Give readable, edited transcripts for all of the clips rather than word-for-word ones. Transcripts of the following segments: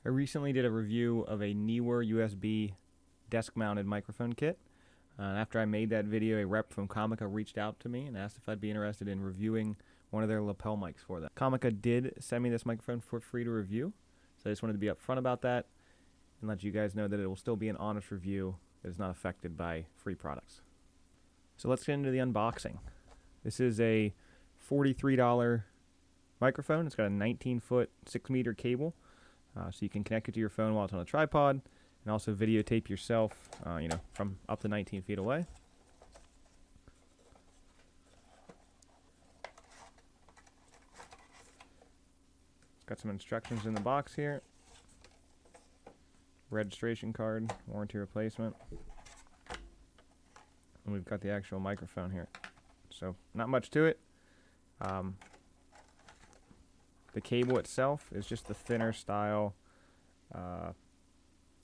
I recently did a review of a Neewer USB desk-mounted microphone kit. After I made that video, a rep from Comica reached out to me and asked if I'd be interested in reviewing one of their lapel mics for them. Comica did send me this microphone for free to review, so I just wanted to be upfront about that and let you guys know that it will still be an honest review that is not affected by free products. So let's get into the unboxing. This is a $43 microphone. It's got a 19-foot, 6-meter cable. So you can connect it to your phone while it's on a tripod, and also videotape yourself, from up to 19 feet away. It's got some instructions in the box here. Registration card, warranty replacement. And we've got the actual microphone here. So not much to it. The cable itself is just the thinner style,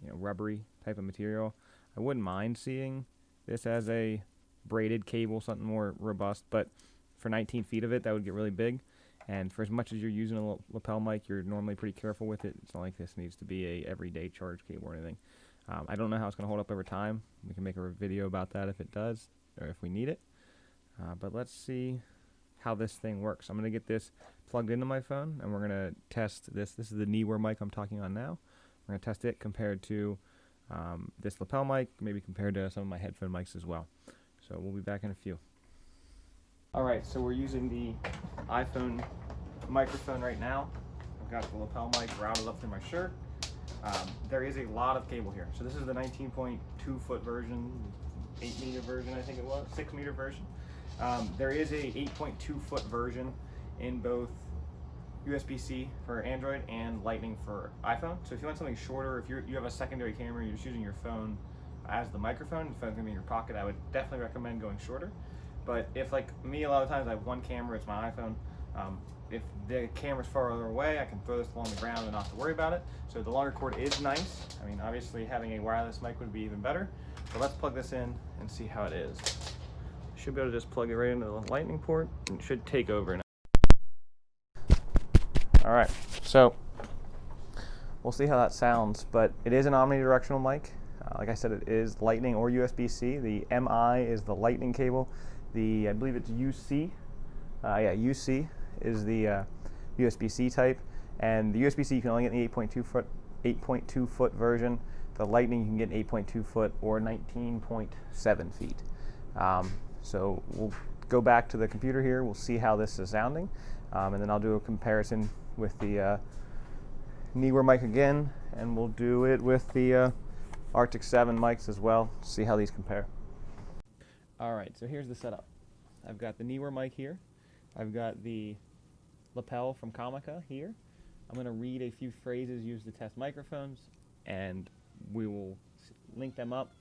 rubbery type of material. I wouldn't mind seeing this as a braided cable, something more robust, but for 19 feet of it, that would get really big. And for as much as you're using a lapel mic, you're normally pretty careful with it. It's not like this needs to be a everyday charge cable or anything. I don't know how it's going to hold up over time. We can make a video about that if it does, or if we need it. But let's see how this thing works. I'm going to get this plugged into my phone, and we're going to test this. This is the Neewer mic I'm talking on now. We're going to test it compared to this lapel mic, maybe compared to some of my headphone mics as well. So we'll be back in a few. Alright, so we're using the iPhone microphone right now. I've got the lapel mic routed up through my shirt. There is a lot of cable here. So this is the 19.2 foot version, 8 meter version I think it was, 6 meter version. There is a 8.2 foot version in both USB-C for Android and Lightning for iPhone. So if you want something shorter, if you have a secondary camera, you're just using your phone as the microphone, if it's going to be in your pocket, I would definitely recommend going shorter. But if, like me, a lot of times I have one camera, it's my iPhone. If the camera's farther away, I can throw this along the ground and not have to worry about it. So the longer cord is nice. I mean, obviously having a wireless mic would be even better. So let's plug this in and see how it is. Should be able to just plug it right into the lightning port, and it should take over now. Alright, so we'll see how that sounds, but it is an omnidirectional mic. Like I said, it is Lightning or USB-C. The MI is the Lightning cable. I believe it's UC. UC is the USB-C type, and the USB-C you can only get the 8.2 foot version. The Lightning you can get 8.2 foot or 19.7 feet. So we'll go back to the computer here. We'll see how this is sounding, and then I'll do a comparison with the Neewer mic again, and we'll do it with the Arctic 7 mics as well. See how these compare. Alright, so here's the setup. I've got the Neewer mic here. I've got the lapel from Comica here. I'm going to read a few phrases used to test microphones, and we will link them up.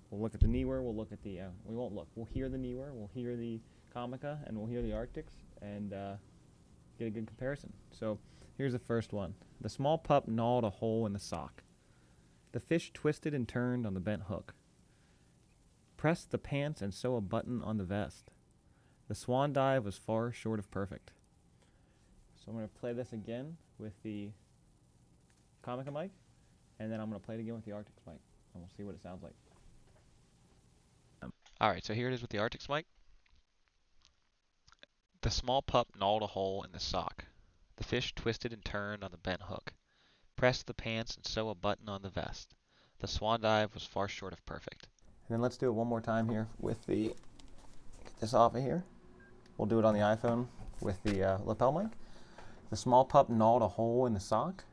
We'll look at the Neewer, we'll look at the, we won't look, we'll hear the Neewer, we'll hear the Comica, and we'll hear the Arctics, and get a good comparison. So here's the first one. The small pup gnawed a hole in the sock. The fish twisted and turned on the bent hook. Pressed the pants and sew a button on the vest. The swan dive was far short of perfect. So I'm going to play this again with the Comica mic, and then I'm going to play it again with the Arctic mic, and we'll see what it sounds like. Alright, so here it is with the Arctic mic. The small pup gnawed a hole in the sock. The fish twisted and turned on the bent hook. Pressed the pants and sew a button on the vest. The swan dive was far short of perfect. And then let's do it one more time here with the, get this off of here. We'll do it on the iPhone with the lapel mic. The small pup gnawed a hole in the sock.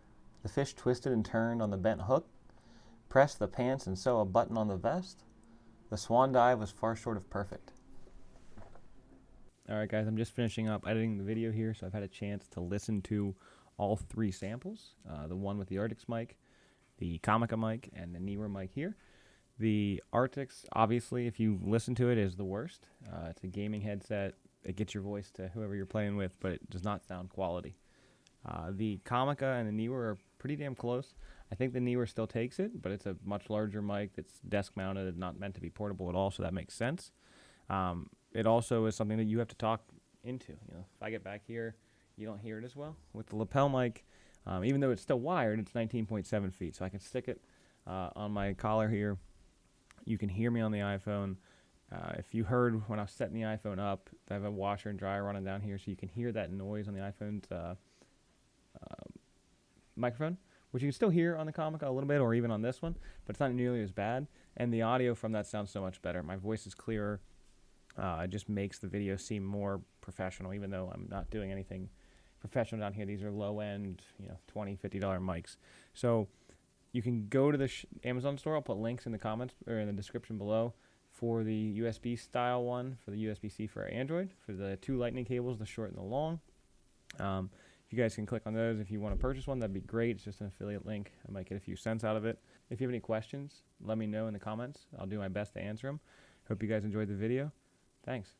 The fish twisted and turned on the bent hook. Pressed the pants and sew a button on the vest. The swan dive was far short of perfect. Alright guys, I'm just finishing up editing the video here, so I've had a chance to listen to all three samples. The one with the Arctic mic, the Comica mic, and the Neewer mic here. The Arctics, obviously, if you listen to it, is the worst. It's a gaming headset. It gets your voice to whoever you're playing with, but it does not sound quality. The Comica and the Neewer are pretty damn close. I think the Neewer still takes it, but it's a much larger mic that's desk-mounted and not meant to be portable at all, so that makes sense. It also is something that you have to talk into. If I get back here, you don't hear it as well. With the lapel mic, Even though it's still wired, it's 19.7 feet, so I can stick it on my collar here. You can hear me on the iPhone. If you heard when I was setting the iPhone up, I have a washer and dryer running down here, so you can hear that noise on the iPhone's microphone, which you can still hear on the Comica a little bit, or even on this one, but it's not nearly as bad. And the audio from that sounds so much better. My voice is clearer. It just makes the video seem more professional, even though I'm not doing anything professional down here. These are low-end, $20, $50 mics. So you can go to the Amazon store. I'll put links in the comments or in the description below for the USB style one, for the USB-C for Android, for the 2 lightning cables, the short and the long. You guys can click on those if you want to purchase one. That'd be great. It's just an affiliate link. I might get a few cents out of it. If you have any questions, let me know in the comments. I'll do my best to answer them. Hope you guys enjoyed the video. Thanks.